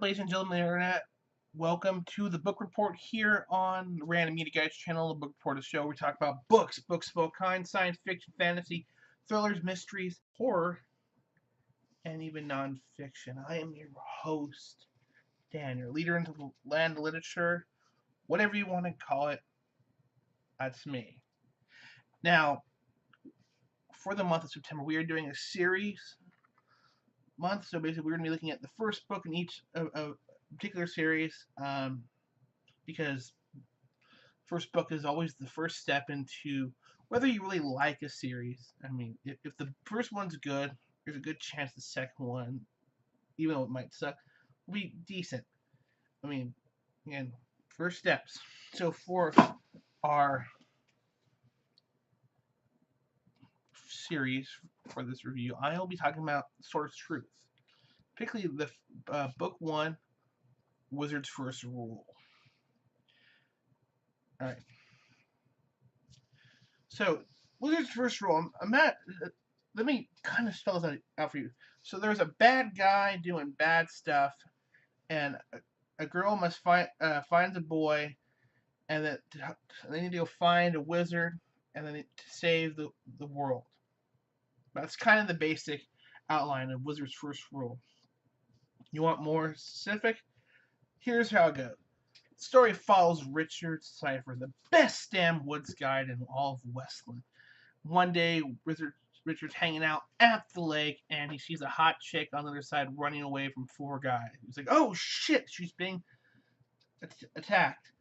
ladies and gentlemen of the internet? Welcome to the book report here on the Random Media Guys channel. The book report is a show we talk about books of all kinds, science fiction, fantasy, thrillers, mysteries, horror, and even nonfiction. I am your host, Dan, your leader into the land of literature, whatever you want to call it. That's me. Now, for the month of September, we are doing a series month. So basically, we're going to be looking at the first book in each of a particular series, because first book is always the first step into whether you really like a series. I mean, if the first one's good, there's a good chance the second one, even though it might suck, will be decent. I mean, again, first steps. So for our series for this review, I will be talking about Sword of Truth, particularly the book one, Wizard's First Rule. All right. So, Wizard's First Rule. Let me kind of spell this out for you. So there's a bad guy doing bad stuff, and a girl must finds a boy, and that they need to go find a wizard, and then to save the world. That's kind of the basic outline of Wizard's First Rule. You want more specific? Here's how it goes. The story follows Richard Cypher, the best damn woods guide in all of Westland. One day, Richard's hanging out at the lake, and he sees a hot chick on the other side running away from four guys. He's like, "Oh shit, she's being attacked.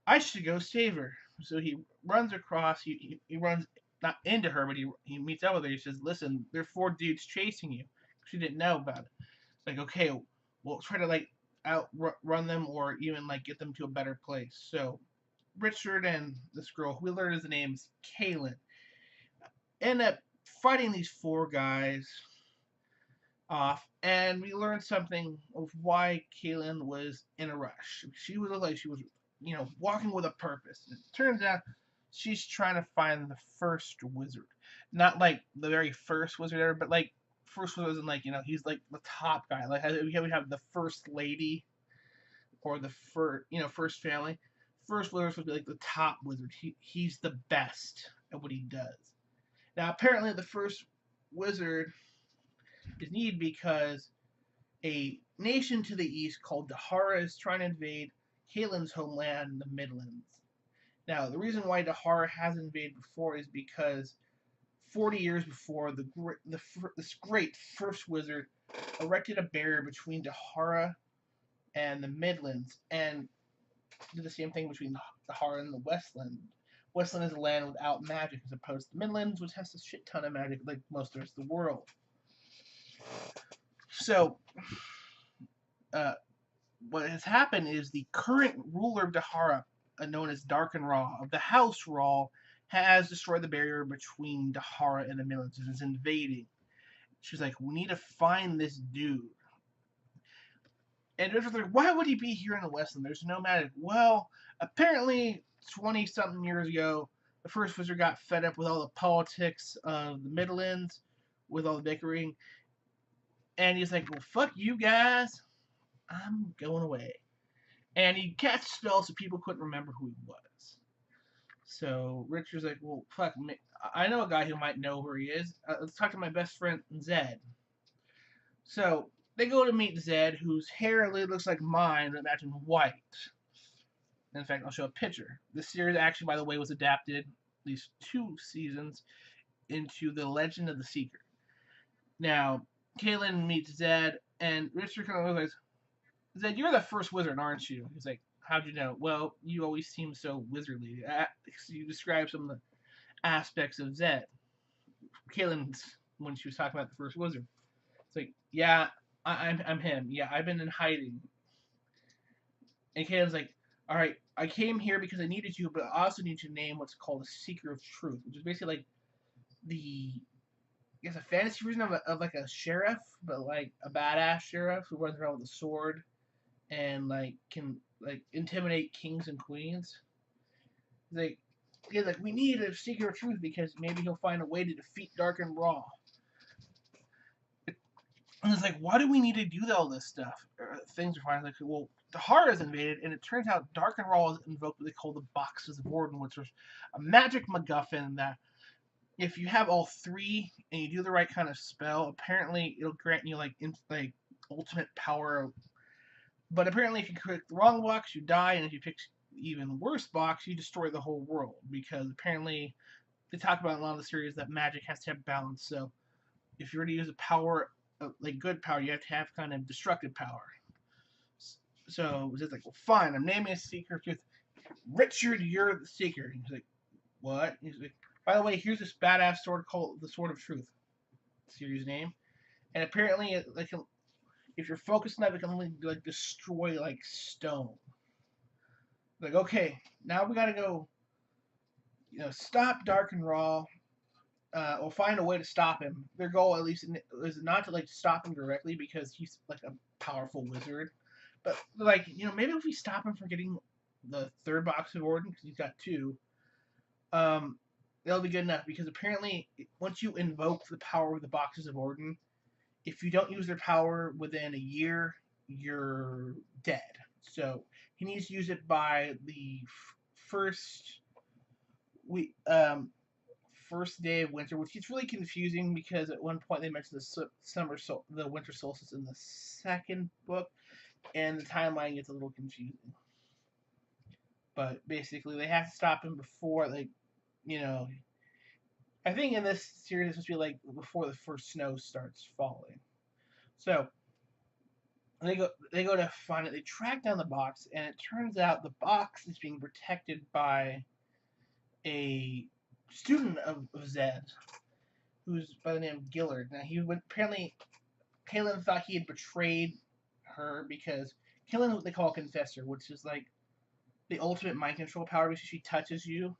I should go save her." So he runs across. He runs not into her, but he meets up with her. He says, "Listen, there are four dudes chasing you." She didn't know about it. It's like, okay, we'll try to outrun them or even get them to a better place. So Richard and this girl, who we learned his name's Kaylin, end up fighting these four guys off, and we learned something of why Kaylin was in a rush. She looked like she was, walking with a purpose. And it turns out she's trying to find the first wizard, not like the very first wizard ever, but first wizard isn't he's like the top guy. Like we have the first lady, or the first family. First wizard would be like the top wizard. He's the best at what he does. Now apparently the first wizard is needed because a nation to the east called Dahara is trying to invade Kaylin's homeland, the Midlands. Now, the reason why Dahara hasn't invaded before is because 40 years before, this great first wizard erected a barrier between Dahara and the Midlands, and did the same thing between Dahara and the Westland. Westland is a land without magic, as opposed to the Midlands, which has a shit ton of magic, like most of the rest of the world. So, what has happened is the current ruler of Dahara, known as Dark and Raw, of the House Raw, has destroyed the barrier between Dahara and the Midlands and is invading. She's like, we need to find this dude. And Richard's like, why would he be here in the Westland? There's no magic. Well, apparently 20-something years ago, the first wizard got fed up with all the politics of the Midlands, with all the bickering, and he's like, well, fuck you guys, I'm going away. And he cast a spell so people couldn't remember who he was. So Richard's like, well, fuck me. I know a guy who might know where he is. Let's talk to my best friend, Zed. So they go to meet Zed, whose hair looks like mine, but imagine white. In fact, I'll show a picture. This series actually, by the way, was adapted, at least 2 seasons, into The Legend of the Seeker. Now, Kaylin meets Zed, and Richard kind of realizes, Zed, you're the first wizard, aren't you? He's like, how'd you know? Well, you always seem so wizardly. You describe some of the aspects of Zed. Kaylin, when she was talking about the first wizard, it's like, yeah, I'm him. Yeah, I've been in hiding. And Kaylin's like, all right, I came here because I needed you, but I also need you to name what's called a Seeker of Truth, which is basically like a fantasy version of like a sheriff, but like a badass sheriff who runs around with a sword and can intimidate kings and queens. He's like, we need a Seeker of Truth because maybe he'll find a way to defeat Dark and Raw. And it's like, why do we need to do all this stuff? Things are fine. Like, well, the horror is invaded, and it turns out Dark and Raw is invoked what they call the Boxes of Warden, which is a magic MacGuffin that if you have all three and you do the right kind of spell, apparently it'll grant you like ultimate power. But apparently, if you click the wrong box, you die, and if you pick even worse box, you destroy the whole world. Because apparently, they talk about in a lot of the series that magic has to have balance. So if you're to use a power, like good power, you have to have kind of destructive power. So it's just like, well, fine, I'm naming a Seeker of Truth. Richard, you're the Seeker. He's like, what? He's like, by the way, here's this badass sword called the Sword of Truth. Series name. And apparently, like, if you're focused enough, it can only like destroy like stone. Like, okay, now we gotta go, stop Dark and Raw, or find a way to stop him. Their goal, at least, is not to like stop him directly because he's like a powerful wizard, but like maybe if we stop him from getting the third box of Warden because he's got two, that'll be good enough. Because apparently, once you invoke the power of the boxes of Warden, if you don't use their power within a year, you're dead. So he needs to use it by the first we first day of winter, which is really confusing because at one point they mentioned the winter solstice in the second book, and the timeline gets a little confusing. But basically, they have to stop him before, like, I think in this series it's supposed to be like before the first snow starts falling. So they go to find it. They track down the box, and it turns out the box is being protected by a student of Zed, who's by the name of Gillard. Now he would apparently Kaylin thought he had betrayed her because Kaylin what they call a confessor, which is like the ultimate mind control power because she touches you,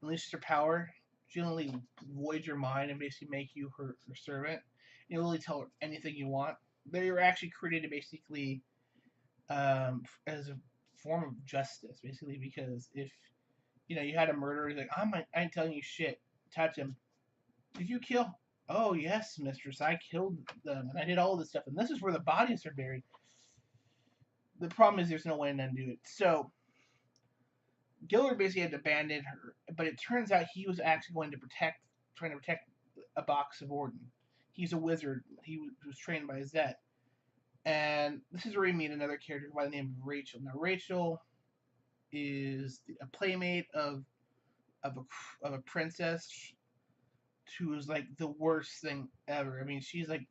unleashes her power. She'll only void your mind and basically make you her servant. You'll only tell her anything you want. They were actually created to basically as a form of justice, basically, because if you had a murderer, he's like, I ain't telling you shit. Touch him. Did you kill? Oh yes, mistress, I killed them and I did all this stuff, and this is where the bodies are buried. The problem is there's no way to undo it. So Gillard basically had abandoned her, but it turns out he was actually trying to protect a box of Orden. He's a wizard. He was trained by Zet. And this is where we meet another character by the name of Rachel. Now, Rachel is a playmate of a princess who is like the worst thing ever. I mean, she's like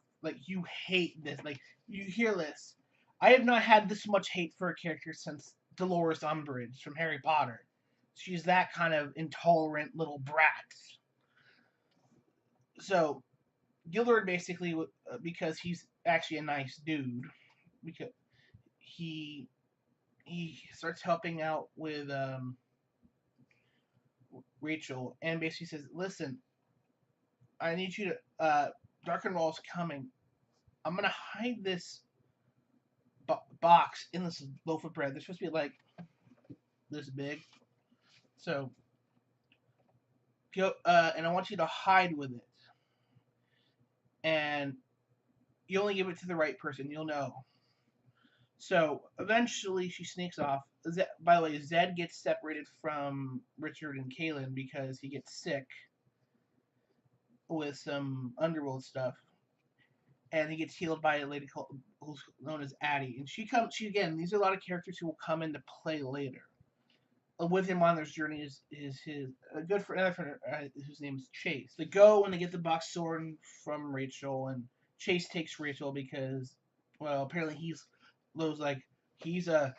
you hate this. Like you hear this. I have not had this much hate for a character since Dolores Umbridge from Harry Potter. She's that kind of intolerant little brat. So Gilderoy basically, because he's actually a nice dude, because he starts helping out with Rachel and basically says, "Listen, I need you to Dark and Raw's coming. I'm gonna hide this box in this loaf of bread. They're supposed to be like this big, so go and I want you to hide with it, and you only give it to the right person. You'll know." So eventually she sneaks off. By the way, Zed gets separated from Richard and Kaylin because he gets sick with some underworld stuff, and he gets healed by a lady who's known as Addie. And she again. These are a lot of characters who will come into play later. With him on this journey is his a good friend, another friend whose name is Chase. They go and they get the box sword from Rachel, and Chase takes Rachel because, well, apparently he's a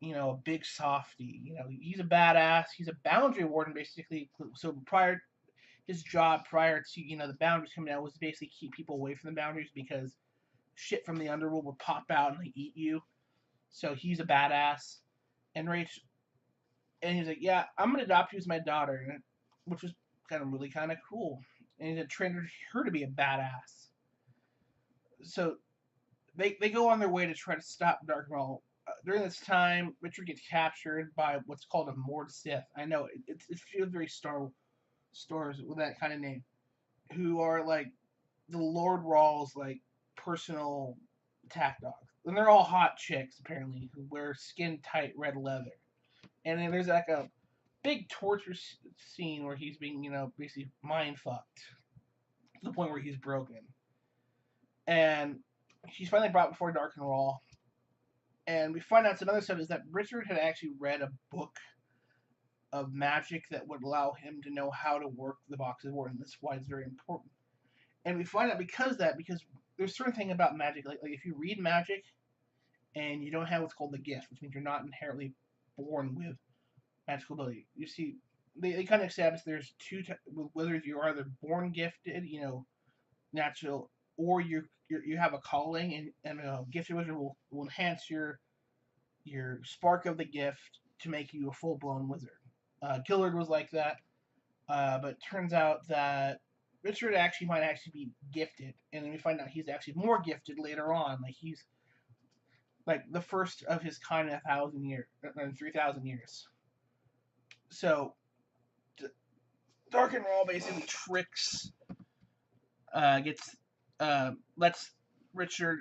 a big softy. He's a badass. He's a boundary warden basically. So his job prior to the boundaries coming out was to basically keep people away from the boundaries because shit from the underworld would pop out and eat you. So he's a badass. And Rachel, and he's like, yeah, I'm gonna adopt you as my daughter, which was really kind of cool. And he's gonna train her to be a badass. So they go on their way to try to stop Dark Maul. During this time, Richard gets captured by what's called a Mord Sith. I know it feels very Star Wars with that kind of name, who are like the Lord Rawls like personal attack dogs. And they're all hot chicks, apparently, who wear skin tight red leather. And then there's like a big torture scene where he's being, basically mind fucked to the point where he's broken. And he's finally brought before Dark and Raw. And we find out some other stuff is that Richard had actually read a book of magic that would allow him to know how to work the box of war, and that's why it's very important. And we find out because there's a certain thing about magic, like if you read magic and you don't have what's called the gift, which means you're not inherently born with magical ability. You see, they kind of establish there's whether you are either born gifted, natural, or you have a calling, and a gifted wizard will enhance your spark of the gift to make you a full blown wizard. Gillard was like that, but it turns out that Richard might actually be gifted, and then we find out he's actually more gifted later on. Like he's like the first of his kind in 1,000 years, 3,000 years. So Dark and Raw basically tricks, lets Richard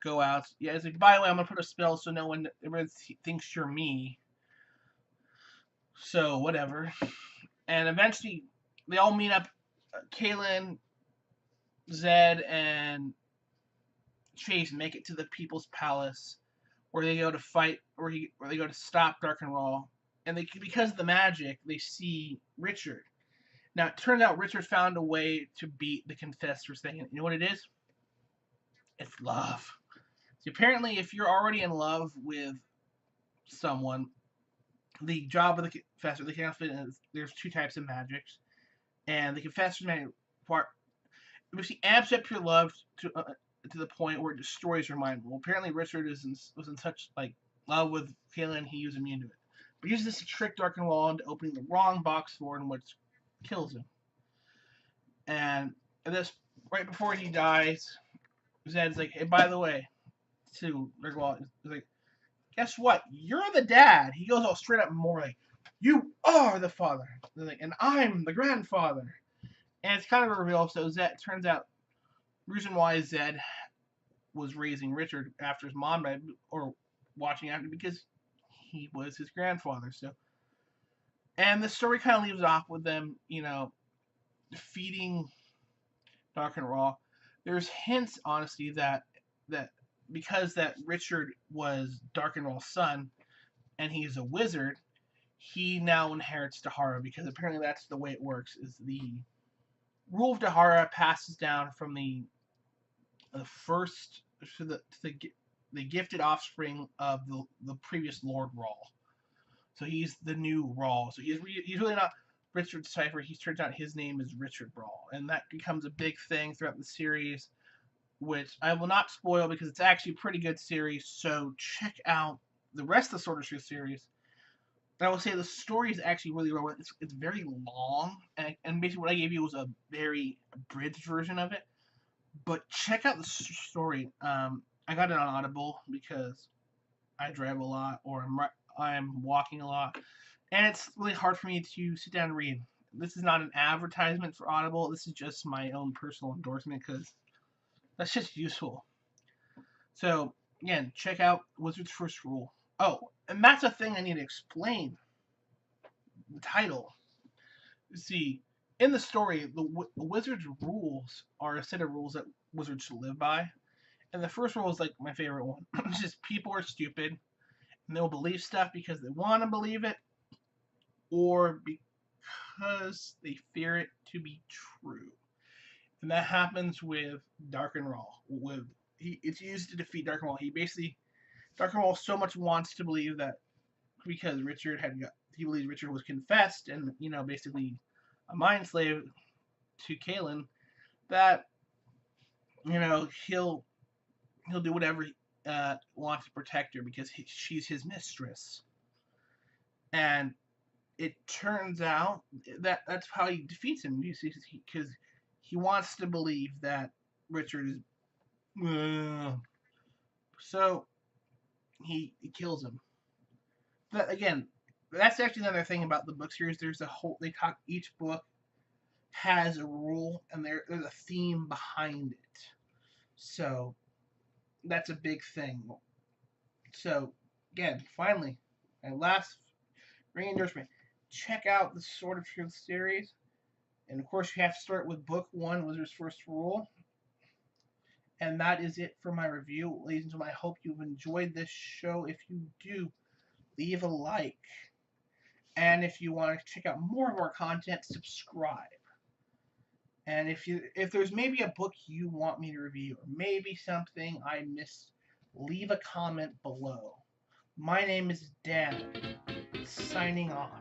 go out. Yeah, it's like, by the way, I'm gonna put a spell so no one ever thinks you're me. So whatever. And eventually they all meet up. Kaylin, Zed, and Chase make it to the People's Palace, where they go to fight, where they go to stop Dark and Raw. And because of the magic, they see Richard. Now it turns out Richard found a way to beat the Confessor's thing. You know what it is? It's love. So apparently, if you're already in love with someone, the job of the Confessor, there's two types of magics, and the Confessor's magic part basically amps up your love to the point where it destroys your mind. Well, apparently Richard was in such like love with Kaylin, he was immune to it. But he uses this to trick Dark and Raw into opening the wrong box for him, which kills him. And this right before he dies, Zed's like, "Hey, by the way," to Dark and Raw, he's like, "Guess what? You're the dad." He goes all straight up and more like, "You are the father," and I'm the grandfather. And it's kind of a reveal. So Zed turns out the reason why Zed was raising Richard after his mom died, or watching after, because he was his grandfather. So, and the story kind of leaves off with them, defeating Dark and Raw. There's hints, honestly, that because that Richard was Dark and Raw's son, and he's a wizard, he now inherits Dahara, because apparently that's the way it works. Is the rule of Dahara passes down from the first to the gifted offspring of the previous Lord Rawl. So he's the new Rawl. So he's really not Richard Cipher. He turns out his name is Richard Rawl, and that becomes a big thing throughout the series, which I will not spoil because it's actually a pretty good series. So check out the rest of the Sword Truth series. And I will say the story is actually really well. It's very long, and basically what I gave you was a very abridged version of it. But check out the story. I got it on Audible because I drive a lot, or I'm walking a lot, and it's really hard for me to sit down and read. This is not an advertisement for Audible. This is just my own personal endorsement because that's just useful. So again, check out Wizard's First Rule. Oh, and that's a thing I need to explain. The title. See, in the story, the wizard's rules are a set of rules that wizards should live by. And the first rule is like my favorite one. It's just people are stupid and they'll believe stuff because they want to believe it or because they fear it to be true. And that happens with Dark and Raw. It's used to defeat Dark and Raw. Dark and Raw so much wants to believe that because he believes Richard was confessed and, basically a mind slave to Kaylin, that, he'll do whatever he wants to protect her because she's his mistress. And it turns out that that's how he defeats him, because he wants to believe that Richard is. So he kills him. But again, that's actually another thing about the book series. Each book has a rule and there's a theme behind it. So that's a big thing. So again, finally, my last ring endorsement. Check out the Sword of Truth series. And of course, you have to start with book one, Wizard's First Rule. And that is it for my review. Ladies and gentlemen, I hope you've enjoyed this show. If you do, leave a like. And if you want to check out more of our content, subscribe. And if there's maybe a book you want me to review, or maybe something I missed, leave a comment below. My name is Dan, signing off.